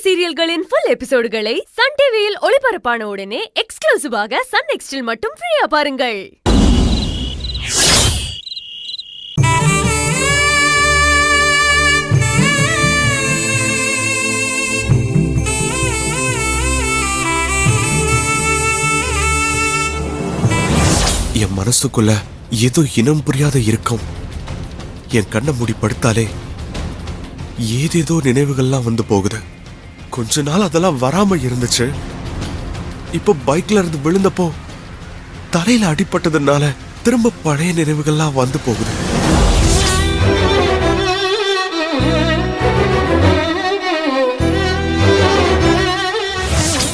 சீரியல்களின் full எபிசோடுகளை Sun டிவியில் ஒளிபரப்பான உடனே எக்ஸ்க்ளூசிவாக சன் நெக்ஸ்டில் மட்டும் ஃப்ரீயா பாருங்கள். என் மனசுக்குள்ள ஏதோ இனம் புரியாத இருக்கும். என் கண்ணை மூடி படுத்தாலே ஏதேதோ நினைவுகள்லாம் வந்து போகுது. கொஞ்ச நாள் அதெல்லாம் வராம இருந்துச்சு. இப்ப பைக்ல இருந்து விழுந்தப்போ தலையில அடிபட்டதுனால திரும்ப பழைய நினைவுகள்லாம் வந்து போகுது.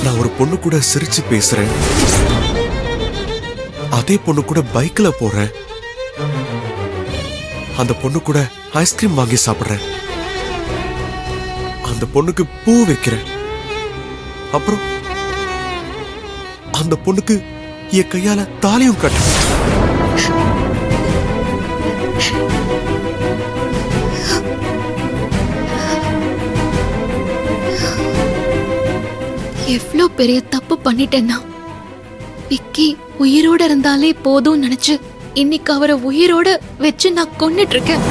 நான் ஒரு பொண்ணு கூட சிரிச்சு பேசுறேன். அதே பொண்ணு கூட பைக்ல போறேன். அந்த பொண்ணு கூட ஐஸ்கிரீம் வாங்கி சாப்பிடுறேன். அந்த பொண்ணுக்கு பூ வைக்கிறேன். அப்புறம் அந்த பொண்ணுக்கு என் கையால தாலியும் கட்டுறேன். எவ்வளவு பெரிய தப்பு பண்ணிட்டேன்னா, விக்கி உயிரோட இருந்தாலே போதும் நினைச்சு இன்னைக்கு அவரை உயிரோட வச்சு நான் கொன்னுட்டு இருக்கேன்.